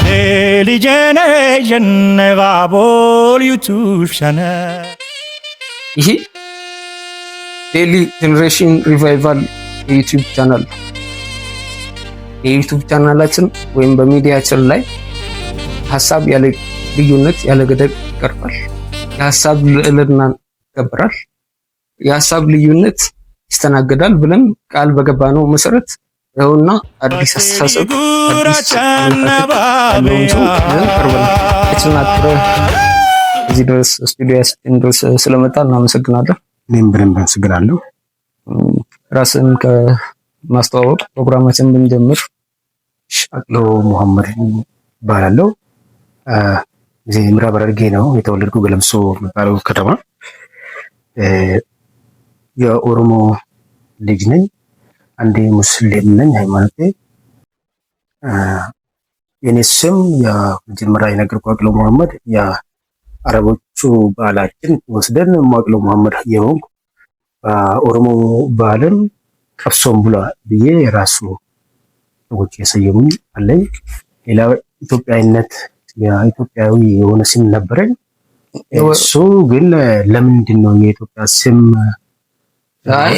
Intelligent Babol YouTube channel. ይሄ ዴሊ ጀነሬሽን ሪቫይቫል የዩቲዩብ ቻናል የዩቲዩብ ቻናላችን ወይም በሚዲያችን ላይ ሀሳብ ያለ ልዩነት ያለ ገደብ ይቀርባል። የሀሳብ ልዕልናን ይከበራል። የሀሳብ ልዩነት ይስተናገዳል ብለን ቃል በገባነው መሰረት ይኸውና አዲስ አስተሳሰብ አዲስ ያለውን ሰው ቀርበናል። እዚህ ድረስ ስቱዲዮያችን ድረስ ስለመጣ እናመሰግናለን። እኔም በደንብ አመሰግናለሁ። ራስን ከማስተዋወቅ ፕሮግራማችን ብንጀምር። አቅሎ መሐመድ እባላለሁ። እዚህ ምዕራብ ሐረርጌ ነው የተወለድኩ፣ ገለምሶ የሚባለው ከተማ። የኦሮሞ ልጅ ነኝ። አንዴ ሙስሊም ነኝ ሃይማኖቴ። የኔ ስም የመጀመሪያ የነገርኩህ አቅሎ መሐመድ፣ የአረቦቹ ባህላችን ወስደን አቅሎ መሐመድ የሆንኩ በኦሮሞ ባህልም ቀብሶም ብላ ብዬ የራሱ ሰዎች የሰየሙኝ አለኝ። ሌላ ኢትዮጵያዊነት የኢትዮጵያዊ የሆነ ስም ነበረኝ። እሱ ግን ለምንድን ነው የኢትዮጵያ ስም?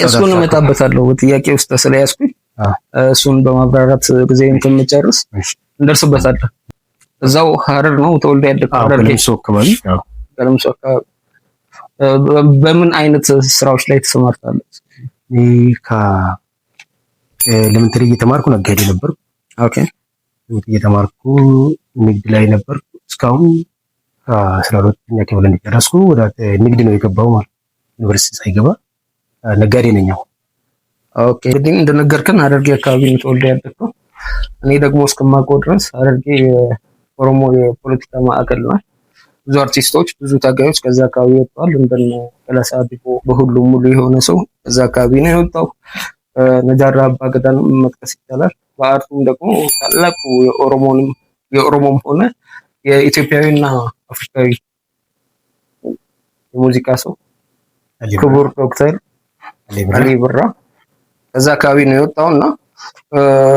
እሱን እመጣበታለሁ ጥያቄ ውስጥ ስለያዝኩኝ እሱን በማብራራት ጊዜ ከምጨርስ እንደርስበታለን። እዛው ሐረር ነው ተወልደ ያደግከው? ገለምሶ አካባቢ። ገለምሶ አካባቢ በምን አይነት ስራዎች ላይ ተሰማርታለህ? ኤሌመንተሪ እየተማርኩ ነጋዴ ነበርኩ። ኦኬ። እየተማርኩ ንግድ ላይ ነበርኩ እስካሁን 12ኛ ክፍል እንደጨረስኩ ወደ ንግድ ነው የገባው ማለት ዩኒቨርሲቲ ሳይገባ ነጋዴ ነኝ። ኦኬ። እንግዲህ እንደነገርከን ሐረርጌ አካባቢ ነው ተወልደ ያደግከው። እኔ ደግሞ እስከማውቀው ድረስ ሐረርጌ የኦሮሞ የፖለቲካ ማዕከል ነው። ብዙ አርቲስቶች፣ ብዙ ታጋዮች ከዛ አካባቢ ወጥተዋል። እንደነ ገለሳ ዲቦ በሁሉም ሙሉ የሆነ ሰው ከዛ አካባቢ ነው የወጣው። ነጃራ አባገዳንም መጥቀስ ይቻላል። በአርቱም ደግሞ ታላቁ የኦሮሞም ሆነ የኢትዮጵያዊና አፍሪካዊ የሙዚቃ ሰው ክቡር ዶክተር አሊ ብራ ከዛ አካባቢ ነው የወጣውና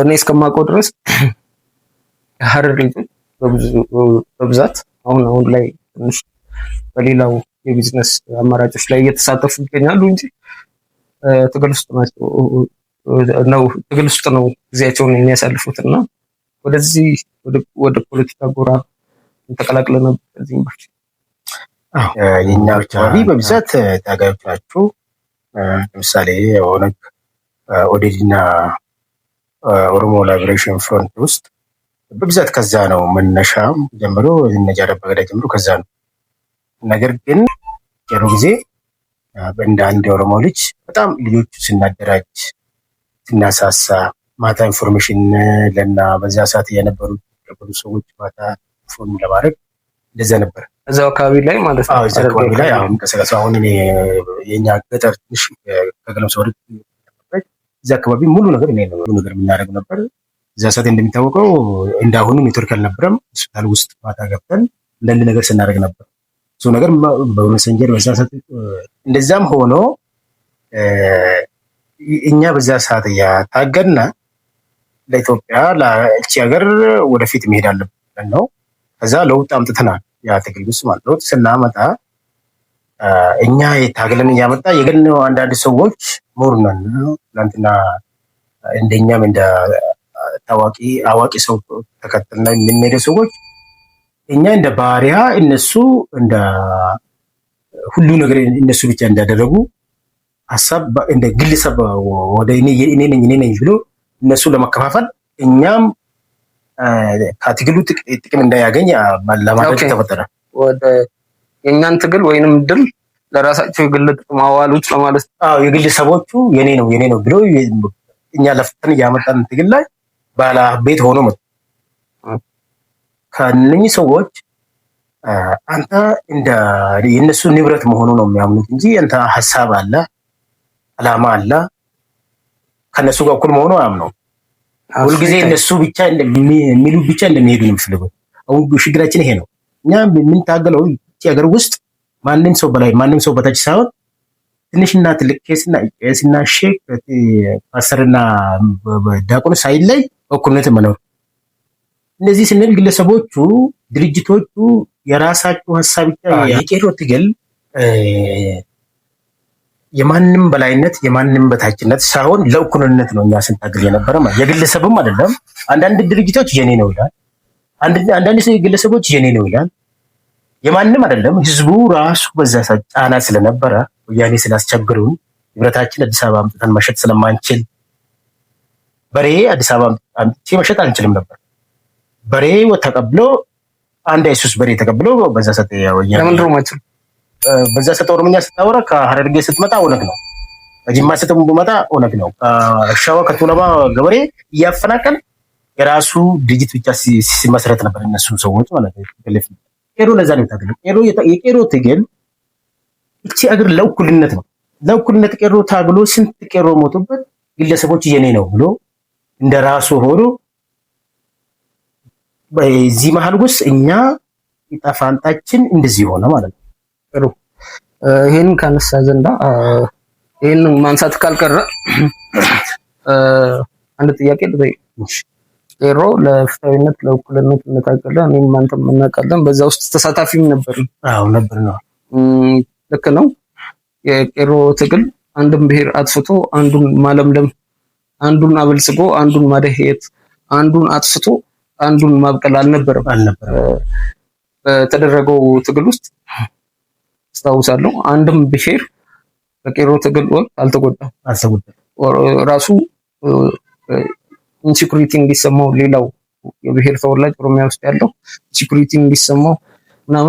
እኔ እስከማውቀው ድረስ የሐረር ልጆች በብዛት አሁን ላይ ትንሽ በሌላው የቢዝነስ አማራጮች ላይ እየተሳተፉ ይገኛሉ እንጂ ትግል ውስጥ ነው ጊዜያቸውን የሚያሳልፉትና ወደዚህ ወደ ፖለቲካ ጎራ ተቀላቅለ ነበር። ከዚህ በፊት የኛ አካባቢ በብዛት ታጋዮች ናቸው። ለምሳሌ ኦነግ፣ ኦዴድና ኦሮሞ ላይብሬሽን ፍሮንት ውስጥ በብዛት ከዛ ነው መነሻም ጀምሮ ነጃራ አባገዳ ጀምሮ ከዛ ነው። ነገር ግን የሩ ጊዜ እንደ አንድ የኦሮሞ ልጅ በጣም ልጆቹ ስናደራጅ ስናሳሳ ማታ ኢንፎርሜሽን ለና በዛ ሰዓት የነበሩ ሰዎች ማታ ኢንፎርም ለማድረግ እንደዛ ነበር። እዛው አካባቢ ላይ ማለት ነው። እዛው አካባቢ ላይ አሁን ከሰላሳ አሁን እኔ የኛ ገጠር ትንሽ ከገለምሶ ወርቅ እዛ አካባቢ ሙሉ ነገር የምናደርግ ነበር። እዛ ሰዓት እንደሚታወቀው እንዳሁኑ ኔትወርክ አልነበረም። ሆስፒታል ውስጥ ማታ ገብተን አንዳንድ ነገር ስናደርግ ነበር። እሱ ነገር በመሰንጀር በዛ ሰዓት እንደዛም ሆኖ እኛ በዛ ሰዓት ያታገድና ለኢትዮጵያ ለእቺ ሀገር ወደፊት መሄድ አለብን ነው። ከዛ ለውጥ አምጥተናል። ያ ትግል ውስጥ ማለት ለውጥ ስናመጣ እኛ የታገለን እያመጣ የገን አንዳንድ ሰዎች ሞርነን ትናንትና እንደኛም እንደ አዋቂ ሰው ተከትልና የምንሄደ ሰዎች እኛ እንደ ባሪያ እነሱ እንደ ሁሉ ነገር እነሱ ብቻ እንዳደረጉ ሀሳብ እንደ ግለሰብ ወደ እኔ ነኝ ብሎ እነሱ ለመከፋፈል እኛም ከትግሉ ጥቅም እንዳያገኝ ለማድረግ ተፈጠረ። ወደ የኛን ትግል ወይንም ድል ለራሳቸው የግል ጥቅም አዋሉት ለማለት። የግለሰቦቹ የኔ ነው ብሎ እኛ ለፍተን ያመጣን ትግል ላይ ባለ ቤት ሆኖ መጡ። ከነኚህ ሰዎች አንተ እንደ የነሱ ንብረት መሆኑ ነው የሚያምኑት እንጂ አንተ ሀሳብ አለ አላማ አለ ከነሱ ጋር እኩል መሆኑ አያምነው። ሁልጊዜ እነሱ ብቻ የሚሉ ብቻ እንደሚሄዱ ነው የሚፈልጉት። አሁን ችግራችን ይሄ ነው። እኛ የምንታገለው እቺ ሀገር ውስጥ ማንም ሰው በላይ ማንም ሰው በታች ሳይሆን ትንሽና ትልቅ ቄስና ሼክ ፓስተርና ዲያቆን ሳይለይ እኩልነት መኖር እነዚህ ስንል ግለሰቦቹ፣ ድርጅቶቹ የራሳቸው ሀሳብ ብቻ የቄሮ ትግል የማንም በላይነት የማንም በታችነት ሳይሆን ለእኩልነት ነው እኛ ስንታገል የነበረ ማለት የግለሰብም አይደለም። አንዳንድ ድርጅቶች የኔ ነው ይላል፣ አንዳንድ ግለሰቦች የኔ ነው ይላል። የማንም አይደለም። ህዝቡ ራሱ በዛ ጫና ስለነበረ ወያኔ ስላስቸግሩን ንብረታችን አዲስ አበባ አምጥተን መሸጥ ስለማንችል በሬ አዲስ አበባ አምጥቼ መሸጥ አንችልም ነበር። በሬ ተቀብሎ አንድ አይሱስ በሬ ተቀብሎ በዛ ሰጠ ወያኔ። ለምን ነው ማለት በዛ ሰጠ ኦሮምኛ ስታወራ ከሐረርጌ ስትመጣ ኦነግ ነው፣ ከጅማ ስትመጣ ኦነግ ነው። ከሸዋ ከቱለማ ገበሬ እያፈናቀል የራሱ ድርጅት ብቻ ሲመሰረት ነበር እነሱ ሰዎች ማለት ነው። ቄሮ ለዛ ነው የታገለው። የቄሮ ትግል እቺ አገር ለእኩልነት ነው። ለእኩልነት ቄሮ ታግሎ ስንት ቄሮ ሞቱበት። ግለሰቦች የኔ ነው ብሎ እንደራሱ ሆኖ በዚህ መሀል ውስጥ እኛ ጣፋንታችን እንደዚህ ሆነ ማለት ነው። ጥሩ ይሄን ካነሳ ዘንዳ ይሄን ማንሳት ካልቀረ አንድ ጥያቄ ልጠይቅ። ቄሮ ለፍትሃዊነት ለእኩልነት እንታገለ እኔም አንተም እናውቃለን። በዛ ውስጥ ተሳታፊም ነበር። አዎ ነበር ነው። ልክ ነው። የቄሮ ትግል አንድን ብሔር አጥፍቶ አንዱን ማለምለም፣ አንዱን አበልጽጎ አንዱን ማደህየት፣ አንዱን አጥፍቶ አንዱን ማብቀል አልነበረም። በተደረገው ትግል ውስጥ አስታውሳለሁ አንድም ብሔር በቄሮ ትግል ወቅት አልተጎዳም። ራሱ ኢንሴኩሪቲ እንዲሰማው ሌላው የብሔር ተወላጅ ኦሮሚያ ውስጥ ያለው ኢንሴኩሪቲ እንዲሰማው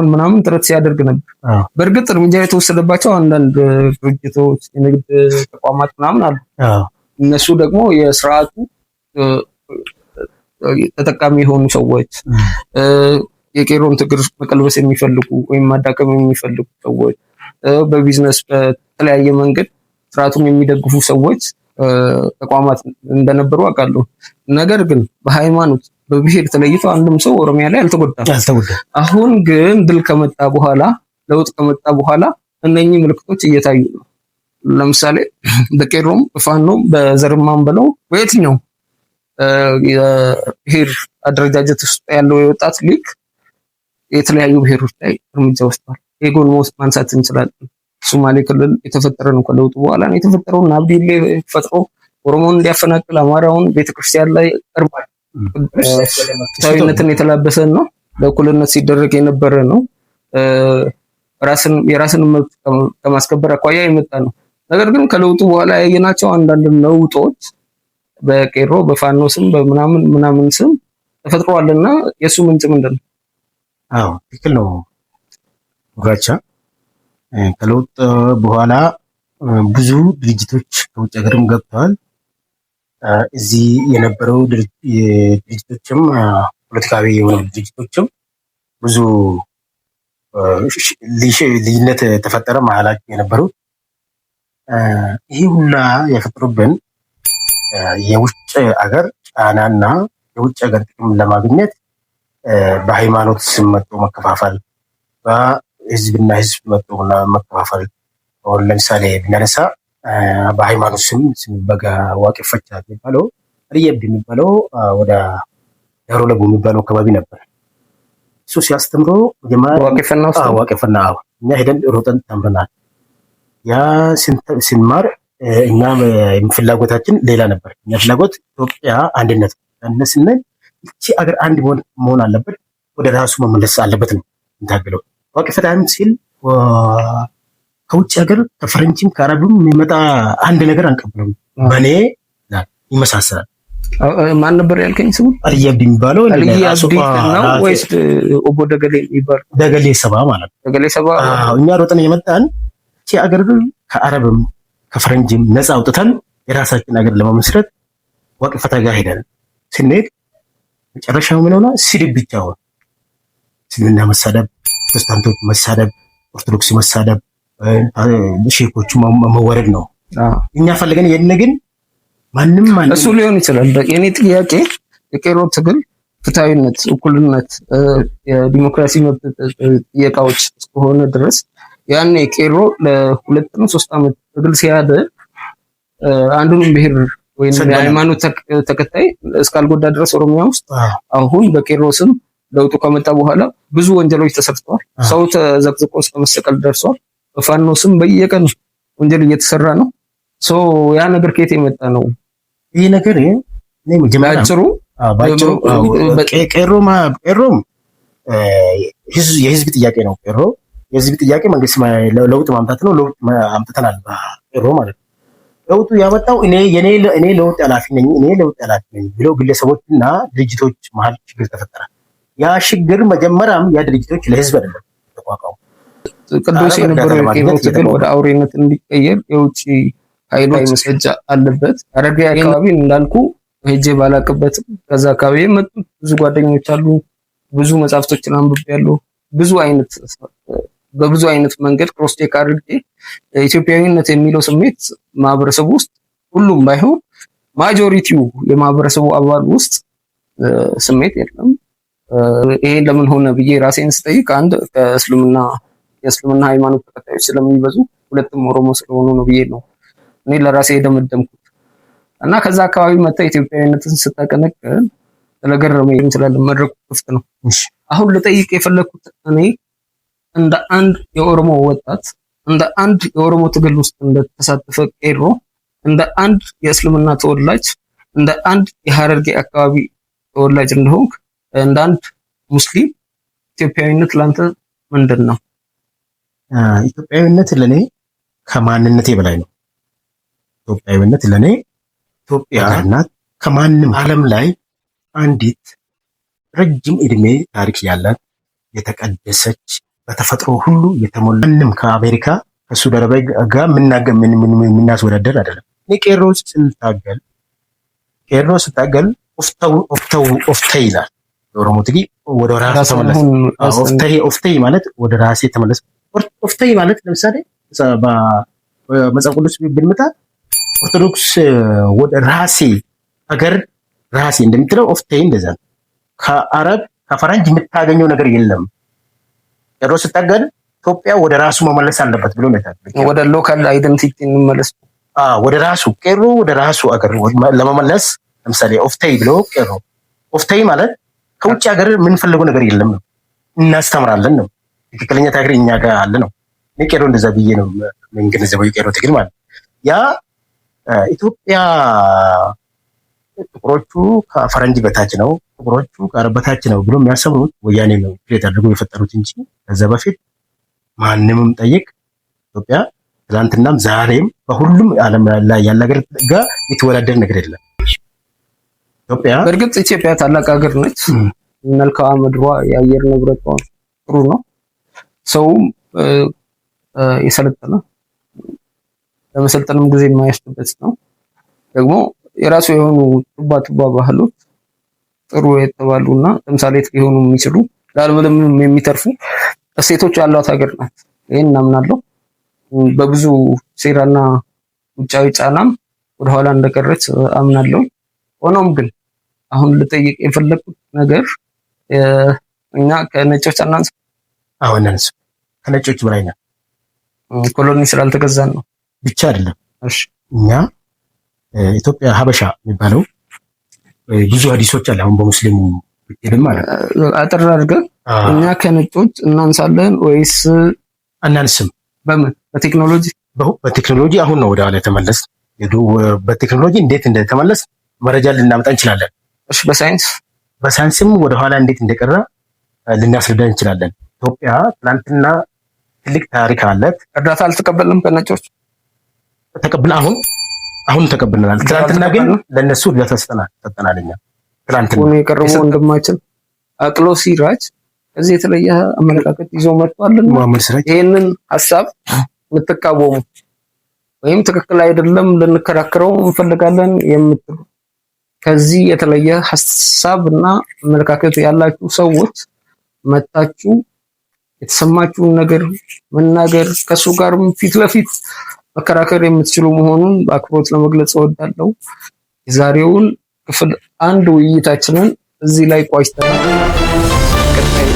ምናምን ጥረት ሲያደርግ ነበር። በእርግጥ እርምጃ የተወሰደባቸው አንዳንድ ድርጅቶች፣ የንግድ ተቋማት ምናምን አሉ። እነሱ ደግሞ የስርዓቱ ተጠቃሚ የሆኑ ሰዎች፣ የቄሮን ትግል መቀልበስ የሚፈልጉ ወይም ማዳከም የሚፈልጉ ሰዎች፣ በቢዝነስ በተለያየ መንገድ ስርዓቱን የሚደግፉ ሰዎች ተቋማት እንደነበሩ አውቃለሁ። ነገር ግን በሃይማኖት በብሔር ተለይቶ አንድም ሰው ኦሮሚያ ላይ አልተጎዳም። አሁን ግን ድል ከመጣ በኋላ ለውጥ ከመጣ በኋላ እነኚህ ምልክቶች እየታዩ ነው። ለምሳሌ በቄሮም በፋኖም በዘርማም ብለው በየትኛው የብሔር አደረጃጀት ውስጥ ያለው የወጣት ሊግ የተለያዩ ብሔሮች ላይ እርምጃ ወስዷል። የጎን ማንሳት እንችላለን። ሶማሌ ክልል የተፈጠረ ነው ከለውጡ በኋላ ነው የተፈጠረው። ናብዲሌ ፈጥሮ ኦሮሞን እንዲያፈናቅል አማራውን ቤተክርስቲያን ላይ ቀርቧል። ፍትሃዊነትን የተላበሰ ነው። በእኩልነት ሲደረግ የነበረ ነው። የራስን መብት ከማስከበር አኳያ የመጣ ነው። ነገር ግን ከለውጡ በኋላ ያየናቸው አንዳንድ ለውጦች በቄሮ በፋኖ ስም በምናምን ስም ተፈጥሯልና የሱ ምንጭ ምንድን ነው? አዎ ትክክል ነው ጉራቻ። ከለውጥ በኋላ ብዙ ድርጅቶች ከውጭ ሀገርም ገብተዋል። እዚህ የነበረው ድርጅቶችም ፖለቲካዊ የሆኑ ድርጅቶችም ብዙ ልዩነት ተፈጠረ መሀላቸው የነበሩት። ይህ ሁላ የፈጠሩብን የውጭ ሀገር ጫናና የውጭ ሀገር ጥቅም ለማግኘት በሃይማኖት ስም መጥቶ መከፋፈል፣ በህዝብና ህዝብ መጥቶ መከፋፈል። ለምሳሌ ብናነሳ በሃይማኖት ስም በጋ ዋቄፈቻ የሚባለው ሪየብ የሚባለው ወደ ዳሮ ለቡ የሚባለው አካባቢ ነበር። እሱ ሲያስተምሮ ዋቄፈና እኛ ሄደን ሮጠን ተምረናል። ያ ስንማር እኛ ፍላጎታችን ሌላ ነበር። እኛ ፍላጎት ኢትዮጵያ አንድነት ስንል እቺ አገር አንድ መሆን አለበት፣ ወደ ራሱ መመለስ አለበት ነው እንታገለው። ዋቄፈታም ሲል ከውጭ ሀገር ከፈረንጅም ከአረብም የሚመጣ አንድ ነገር አንቀበለው። በኔ ይመሳሰላል። ማን ነበር ያልከኝ ስሙ? አልየብ የሚባለው ወይስ ኦቦ ደገሌ የሚባለው? ደገሌ ሰባ ማለት ነው። ደገሌ ሰባ እኛ ሮጠን የመጣን እቺ አገር ከአረብም ከፈረንጅም ነፃ አውጥተን የራሳችን አገር ለመመስረት ዋቄፈታ ጋር ሄደን ስንሄድ መጨረሻው ምን ሆነ? ስድብ ብቻ ሆነ። እስልምና መሳደብ፣ ፕሮቴስታንቶች መሳደብ፣ ኦርቶዶክስ መሳደብ፣ ሼኮቹ መወረድ ነው። እኛ ፈልገን የለ ግን ማንም እሱ ሊሆን ይችላል። የኔ ጥያቄ የቄሮ ትግል ፍትሃዊነት፣ እኩልነት፣ የዲሞክራሲ መብት ጥያቄዎች እስከሆነ ድረስ ያኔ ቄሮ ለ2 ነው 3 ዓመት ትግል ሲያደርግ አንዱንም ብሔር ወይም የሃይማኖት ተከታይ እስካልጎዳ ድረስ ኦሮሚያ ውስጥ አሁን በቄሮ ስም ለውጡ ከመጣ በኋላ ብዙ ወንጀሎች ተሰርተዋል። ሰው ተዘቅዝቆ እስከ መሰቀል ደርሷል። በፋኖ ስም በየቀኑ ወንጀል እየተሰራ ነው። ያ ነገር ከየት የመጣ ነው? ይሄ ነገር ቄሮም የህዝብ ጥያቄ ነው። ቄሮ የህዝብ ጥያቄ መንግስት ለውጥ ማምጣት ነው። ለውጥ አምጥተናል ቄሮ ማለት ነው። ለውጡ ያመጣው እኔ ለውጥ ኃላፊ ነኝ ብለው ግለሰቦችና ድርጅቶች መሀል ችግር ተፈጠረ። ያ ችግር መጀመሪያም ያ ድርጅቶች ለህዝብ አይደለም ተቋቋሙ። ቅዱስ የነበረው የቄሮ ትግል ወደ አውሬነት እንዲቀየር የውጭ ኃይሎች መስጃ አለበት። ሐረርጌ አካባቢ እንዳልኩ ሄጄ ባላቅበትም ከዛ አካባቢ የመጡ ብዙ ጓደኞች አሉ። ብዙ መጽሐፍቶችን አንብቤያለሁ። በብዙ አይነት መንገድ ክሮስ ቼክ አድርጌ ኢትዮጵያዊነት የሚለው ስሜት ማህበረሰቡ ውስጥ ሁሉም ባይሆን ማጆሪቲው የማህበረሰቡ አባል ውስጥ ስሜት የለም። ይሄ ለምን ሆነ ብዬ ራሴን ስጠይቅ አንድ የእስልምና ሃይማኖት ተከታዮች ስለሚበዙ፣ ሁለቱም ኦሮሞ ስለሆኑ ነው ብዬ ነው እኔ ለራሴ የደመደምኩት። እና ከዛ አካባቢ መጣ ኢትዮጵያዊነትን ስታቀነቅን ስለገረመኝ እንችላለን። መድረኩ ክፍት ነው። አሁን ልጠይቅ የፈለኩት እኔ እንደ አንድ የኦሮሞ ወጣት፣ እንደ አንድ የኦሮሞ ትግል ውስጥ እንደተሳተፈ ቄሮ፣ እንደ አንድ የእስልምና ተወላጅ፣ እንደ አንድ የሐረርጌ አካባቢ ተወላጅ እንደሆንክ፣ እንደ አንድ ሙስሊም ኢትዮጵያዊነት ላንተ ምንድን ነው? ኢትዮጵያዊነት ለኔ ከማንነቴ በላይ ነው። ኢትዮጵያዊነት ለኔ ኢትዮጵያ ናት። ከማንም ዓለም ላይ አንዲት ረጅም እድሜ ታሪክ ያላት የተቀደሰች በተፈጥሮ ሁሉ የተሞላ ማንም ከአሜሪካ ከሱዲ አረቢያ ጋር የምናስወዳደር አይደለም። እኔ ቄሮ ስታገል ኦፍተይ ይላል የኦሮሞ ትጊ ወደ ራሱ ተመለስ። ኦፍተይ ማለት ወደ ራሴ ተመለስ። ኦፍተይ ማለት ለምሳሌ በመጽሐፍ ቅዱስ ብንመጣ ኦርቶዶክስ ወደ ራሴ ሀገር ራሴ እንደምትለው ኦፍተይ እንደዛ ነው። ከአረብ ከፈረንጅ የምታገኘው ነገር የለም። ቄሮ ስታገል ኢትዮጵያ ወደ ራሱ መመለስ አለበት ብሎ ነው። ወደ ሎካል አይደንቲቲ እንመለስ። ወደ ራሱ ቄሮ ወደ ራሱ ሀገር ለመመለስ ለምሳሌ ኦፍተይ ብሎ ቄሮ ኦፍተይ ማለት ከውጭ ሀገር የምንፈልገው ነገር የለም ነው። እናስተምራለን ነው። ትክክለኛ ታሪክ እኛ ጋር አለ ነው። ቄሮ እንደዛ ብዬ ነው የምንገነዘበው። የቄሮ ትግል ማለት ያ ኢትዮጵያ ጥቁሮቹ ከፈረንጅ በታች ነው፣ ጥቁሮቹ ከአረብ በታች ነው ብሎ የሚያሰብሩት ወያኔ ነው ክሬት አድርገው የፈጠሩት እንጂ ከዛ በፊት ማንምም ጠይቅ ኢትዮጵያ ትናንትናም ዛሬም በሁሉም ዓለም ላይ ያለ ሀገር ጋር የተወዳደር ነገር የለም። ኢትዮጵያ በእርግጥ ኢትዮጵያ ታላቅ ሀገር ነች። መልክዓ ምድሯ የአየር ንብረቷ ጥሩ ነው። ሰውም የሰለጠነ ለመሰልጠንም ጊዜ የማያስችበት ነው። ደግሞ የራሱ የሆኑ ቱባ ባህሎች ጥሩ የተባሉና ተምሳሌት ሊሆኑ የሚችሉ ለዓለም የሚተርፉ እሴቶች ያሏት ሀገር ናት። ይሄን እናምናለሁ። በብዙ ሴራና ውጫዊ ጫናም ወደኋላ እንደቀረች አምናለሁ። ሆኖም ግን አሁን ልጠይቅ የፈለኩት ነገር እኛ ከነጮች አናንስ? እናንስ ከነጮች በላይ ነን። ኮሎኒ ስላልተገዛን ነው ብቻ አይደለም። እሺ እኛ ኢትዮጵያ ሀበሻ የሚባለው ብዙ ሀዲሶች አለ። አሁን በሙስሊሙ ብትልም ማለት አጥር አድርገህ እኛ ከነጮች እናንሳለን ወይስ አናንስም? በምን በቴክኖሎጂ አሁን ነው ወደ ኋላ የተመለስ። በቴክኖሎጂ እንዴት እንደተመለስ መረጃ ልናመጣ እንችላለን። እሺ በሳይንስም ወደ ኋላ እንዴት እንደቀረ ልናስረዳ እንችላለን። ኢትዮጵያ ትናንትና ትልቅ ታሪክ አለት። እርዳታ አልተቀበልንም ከነጮች አሁን ተቀብለናል። ትናንትና ግን ለነሱ እርዳታ ሰጠናል። እኛ ትናንትና የቀረበው ወንድማችን አቅሎ ሲራጅ ከዚህ የተለየ አመለካከት ይዞ መጥቷልና ይህንን ሀሳብ የምትቃወሙ ወይም ትክክል አይደለም ልንከራከረው እንፈልጋለን የምትሉ ከዚህ የተለየ ሀሳብ እና አመለካከት ያላችሁ ሰዎች መጣችሁ የተሰማችሁን ነገር መናገር ከሱ ጋርም ፊት ለፊት መከራከር የምትችሉ መሆኑን በአክብሮት ለመግለጽ እወዳለሁ። የዛሬውን ክፍል 1 ውይይታችንን እዚህ ላይ ቋጭተናል። ቀጣይ